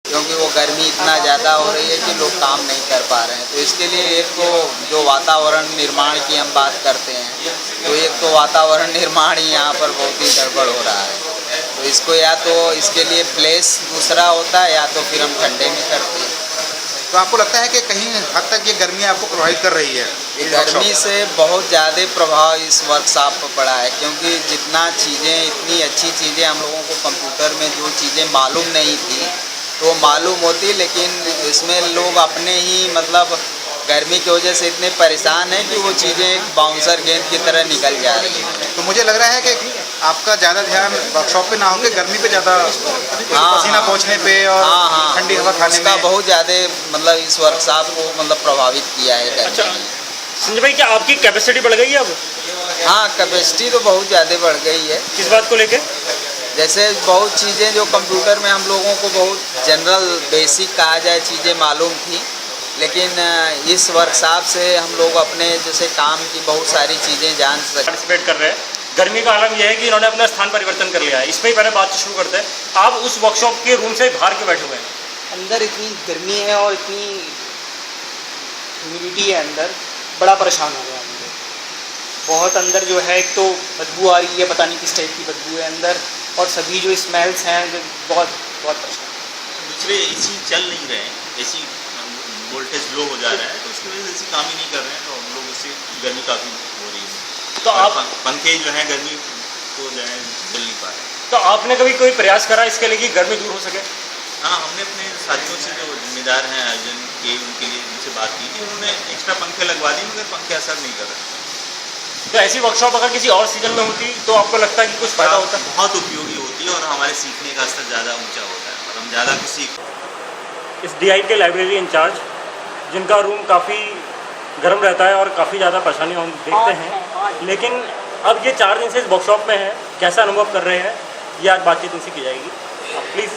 क्योंकि वो गर्मी इतना ज़्यादा हो रही है कि लोग काम नहीं कर पा रहे हैं। तो इसके लिए एक तो जो वातावरण निर्माण की हम बात करते हैं, तो एक तो वातावरण निर्माण ही यहाँ पर बहुत ही गड़बड़ हो रहा है। तो इसको या तो इसके लिए प्लेस दूसरा होता है या तो फिर हम ठंडे में करते हैं। तो आपको लगता है कि कहीं हद तक ये गर्मी आपको प्रभावित कर रही है? गर्मी से बहुत ज़्यादा प्रभाव इस वर्कशॉप पर पड़ा है, क्योंकि जितना चीज़ें, इतनी अच्छी चीज़ें हम लोगों को कंप्यूटर में जो चीज़ें मालूम नहीं थी तो मालूम होती, लेकिन इसमें लोग अपने ही मतलब गर्मी की वजह से इतने परेशान हैं कि वो चीज़ें एक बाउंसर गेंद की तरह निकल जा रही हैं। तो मुझे लग रहा है कि आपका ज़्यादा ध्यान वर्कशॉप पे ना होकर गर्मी पे ज़्यादा, पसीना पहुँचने पे और ठंडी हवा खाने का में बहुत ज़्यादा मतलब इस वर्कशॉप को मतलब प्रभावित किया है गर्मी अच्छा ने। संजय भाई, क्या आपकी कैपेसिटी बढ़ गई है अब? हाँ, कैपेसिटी तो बहुत ज़्यादा बढ़ गई है। किस बात को लेके? जैसे बहुत चीज़ें जो कंप्यूटर में हम लोगों को बहुत जनरल बेसिक कहा जाए चीज़ें मालूम थी, लेकिन इस वर्कशॉप से हम लोग अपने जैसे काम की बहुत सारी चीज़ें जान सकते। पार्टिसिपेट कर रहे हैं। गर्मी का आलम यह है कि इन्होंने अपना स्थान परिवर्तन कर लिया है। इस पर ही पहले बात शुरू करते हैं। आप उस वर्कशॉप के रूम से बाहर क्यों बैठे हुए हैं? अंदर इतनी गर्मी है और इतनी ह्यूमिडिटी है अंदर, बड़ा परेशान हो गया अंदर। बहुत अंदर जो है, एक तो बदबू आ रही है, पता नहीं किस टाइप की बदबू है अंदर, और सभी जो स्मेल्स हैं जो बहुत बहुत परेशान। दूसरे एसी चल नहीं रहे हैं, एसी वोल्टेज लो हो जा रहा है, तो उसकी वजह से एसी काम ही नहीं कर रहे हैं, तो हम लोग उससे गर्मी काफ़ी हो रही है। तो आप पंखे जो हैं गर्मी को जो है चल नहीं पा रहे। तो आपने कभी कोई प्रयास करा इसके लिए कि गर्मी दूर हो सके? हाँ, हमने अपने साथियों से जो जिम्मेदार हैं आयोजन के, उनके लिए उनसे बात की थी, उन्होंने एक्स्ट्रा पंखे लगवा दिए, मगर पंखे असर नहीं कर रहे। तो ऐसी वर्कशॉप अगर किसी और सीजन में होती तो आपको लगता है कि कुछ फायदा होता? बहुत उपयोगी होती है और हमारे सीखने का स्तर ज़्यादा ऊंचा होता है और हम ज़्यादा कुछ सीख। इस DI के लाइब्रेरी इंचार्ज, जिनका रूम काफ़ी गर्म रहता है और काफ़ी ज़्यादा परेशानी हम देखते हैं, लेकिन अब ये 4 दिन से इस वर्कशॉप में है, कैसा अनुभव कर रहे हैं ये आज बातचीत इनसे की जाएगी। आप प्लीज़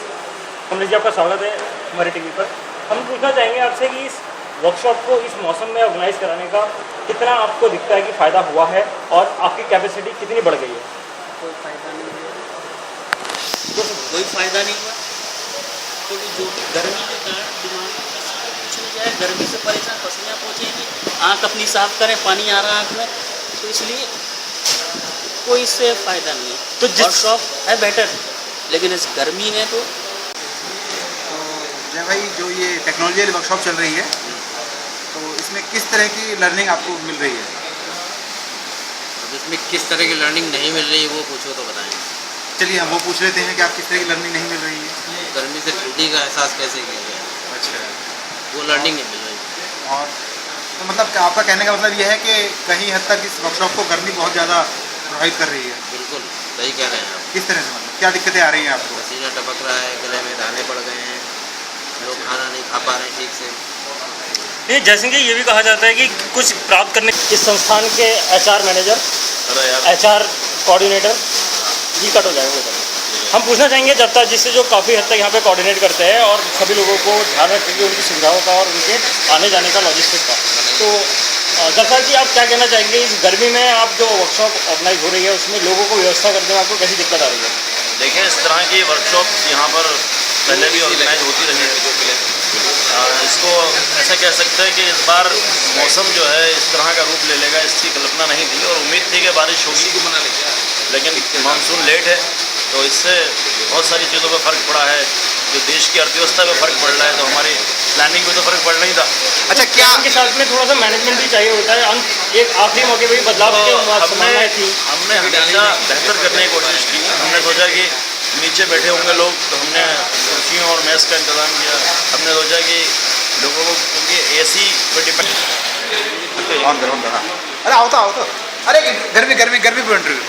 कमलेश जी, आपका स्वागत है हमारे टीवी पर। हम पूछना चाहेंगे आपसे कि इस वर्कशॉप को इस मौसम में ऑर्गेनाइज कराने का कितना आपको दिखता है कि फ़ायदा हुआ है और आपकी कैपेसिटी कितनी बढ़ गई है? कोई फ़ायदा नहीं हुआ, कोई फ़ायदा नहीं हुआ, क्योंकि जो गर्मी के कारण दिमाग में कुछ नहीं जाए, गर्मी से परेशान, पसीना पहुँचेगी, आँख अपनी साफ करें, पानी आ रहा है आँख में, तो इसलिए कोई इससे फ़ायदा नहीं है। तो वर्कशॉप है बेटर, लेकिन इस गर्मी में तो जय भाई, जो ये टेक्नोलॉजी वर्कशॉप चल रही है, तो इसमें किस तरह की लर्निंग आपको मिल रही है? अब इसमें किस तरह की लर्निंग नहीं मिल रही है वो पूछो तो बताएं। चलिए हम वो पूछ लेते हैं कि आप किस तरह की लर्निंग नहीं मिल रही है। गर्मी से ठंडी का एहसास कैसे किया जाए, अच्छा, वो लर्निंग नहीं मिल रही। और तो मतलब आपका कहने का मतलब ये है कि कहीं हद तक इस वर्कशॉप को गर्मी बहुत ज़्यादा प्रभावित कर रही है? बिल्कुल सही कह रहे हैं आप। किस तरह से, मतलब क्या दिक्कतें आ रही हैं आपको? पसीना टपक रहा है, गले में दाने पड़ गए हैं, लोग खाना नहीं खा पा रहे हैं ठीक से। ये जैसे कि ये भी कहा जाता है कि कुछ प्राप्त करने इस संस्थान के HR मैनेजर, HR कोऑर्डिनेटर जी कट हो जाएंगे उधर। हम पूछना चाहेंगे जब तक जिससे जो काफ़ी हद तक यहाँ पे कोऑर्डिनेट करते हैं और सभी लोगों को ध्यान रखेंगे उनकी सुविधाओं का और उनके आने जाने का लॉजिस्टिक का। तो जैसा कि आप क्या कहना चाहेंगे इस गर्मी में आप जो वर्कशॉप ऑर्गेनाइज हो रही है उसमें लोगों को व्यवस्था करने में आपको कैसी दिक्कत आ रही है? देखिए, इस तरह की वर्कशॉप यहाँ पर पहले भी ऑर्गेनाइज होती रही है। इसको ऐसा कह सकते हैं कि इस बार मौसम जो है इस तरह का रूप ले लेगा, इसकी कल्पना नहीं थी और उम्मीद थी कि बारिश होगी, लेकिन मानसून लेट है, तो इससे बहुत सारी चीज़ों पर फ़र्क पड़ा है। जो देश की अर्थव्यवस्था पे फ़र्क पड़ रहा है, तो हमारी प्लानिंग पे तो फ़र्क पड़ नहीं था। अच्छा, क्या के साथ में थोड़ा सा मैनेजमेंट भी चाहिए होता है। एक आखिरी मौके पर बदलाव की संभावनाएं थी। हमने हमेशा बेहतर करने की कोशिश की। हमने सोचा कि नीचे बैठे होंगे लोग, तो हमने कुर्सियों और मेज़ का इंतज़ाम किया। हमने सोचा कि लोगों को, क्योंकि AC पर डिपेंड। अरे आओ तो अरे गर्मी गर्मी गर्मी पे इंटरव्यू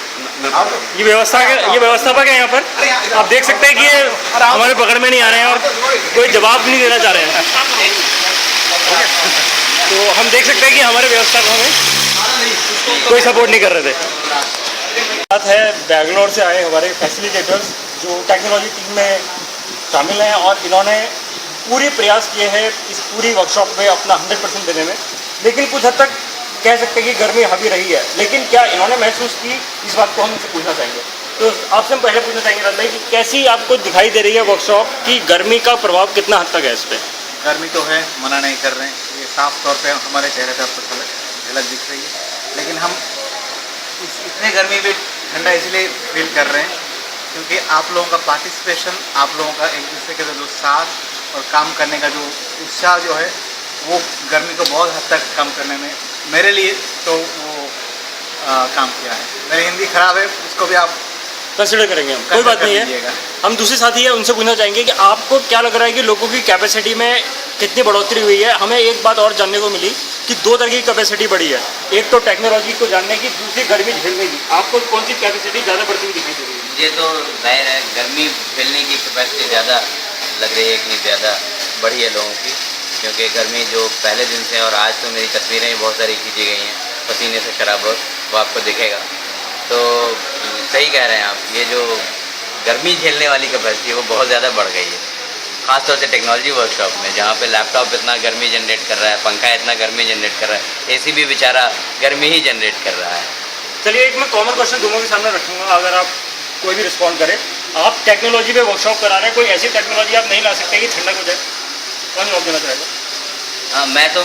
ये व्यवस्थापक है यहाँ पर, आप देख सकते हैं कि ये हमारे पकड़ में नहीं आ रहे हैं और कोई जवाब नहीं देना चाह रहे हैं। तो हम देख सकते हैं कि हमारे व्यवस्थापक हमें कोई सपोर्ट नहीं कर रहे थे। बात है बैंगलोर से आए हमारे फैसिलिटेटर्स जो टेक्नोलॉजी टीम में शामिल हैं और इन्होंने पूरे प्रयास किए हैं इस पूरी वर्कशॉप में अपना 100% देने में, लेकिन कुछ हद तक कह सकते हैं कि गर्मी हावी रही है। लेकिन क्या इन्होंने महसूस की, इस बात को हम इनसे पूछना चाहेंगे। तो आपसे हम पहले पूछना चाहेंगे राज भाई कि कैसी आपको दिखाई दे रही है वर्कशॉप की, गर्मी का प्रभाव कितना हद तक है इस पर? गर्मी तो है, मना नहीं कर रहे हैं, ये साफ तौर पे हमारे चेहरे पे आपको झलक दिख रही है। लेकिन हम इतने गर्मी में ठंडा इसलिए फील कर रहे हैं क्योंकि आप लोगों का पार्टिसिपेशन, आप लोगों का एक दूसरे के जो साथ और काम करने का जो उत्साह जो है वो गर्मी को बहुत हद तक कम करने में मेरे लिए तो वो काम किया है। मेरी हिंदी ख़राब है, उसको भी आप कंसिडर करेंगे हम, कोई बात नहीं है। हम दूसरे साथी है उनसे पूछना चाहेंगे कि आपको क्या लग रहा है कि लोगों की कैपेसिटी में कितनी बढ़ोतरी हुई है? हमें एक बात और जानने को मिली कि 2 तरह की कैपेसिटी बढ़ी है, एक तो टेक्नोलॉजी को जानने की, दूसरी गर्मी झेलने की। आपको कौन सी कैपेसिटी ज़्यादा बढ़ती हुई दिखाई दे रही है? मुझे तो जाहिर है गर्मी झेलने की कैपेसिटी ज़्यादा लग रही है कि ज़्यादा बढ़ी है लोगों की, क्योंकि गर्मी जो पहले दिन से और आज तो मेरी तस्वीरें भी बहुत सारी खींची गई हैं पसीने से शराबत, वो आपको दिखेगा। तो सही कह रहे हैं आप, ये जो गर्मी झेलने वाली कैपेसिटी है वो बहुत ज़्यादा बढ़ गई है, ख़ासतौर से टेक्नोलॉजी वर्कशॉप में, जहाँ पे लैपटॉप इतना गर्मी जनरेट कर रहा है, पंखा इतना गर्मी जनरेट कर रहा है, एसी भी बेचारा गर्मी ही जनरेट कर रहा है। चलिए एक मैं कॉमन क्वेश्चन दोनों के सामने रखूँगा, अगर आप कोई भी रिस्पॉन्ड करें। आप टेक्नोलॉजी पे वर्कशॉप करा रहे हैं, कोई ऐसी टेक्नोलॉजी आप नहीं ला सकते कि ठंडक हो जाए? कौन जवाब देना चाहेगा? मैं तो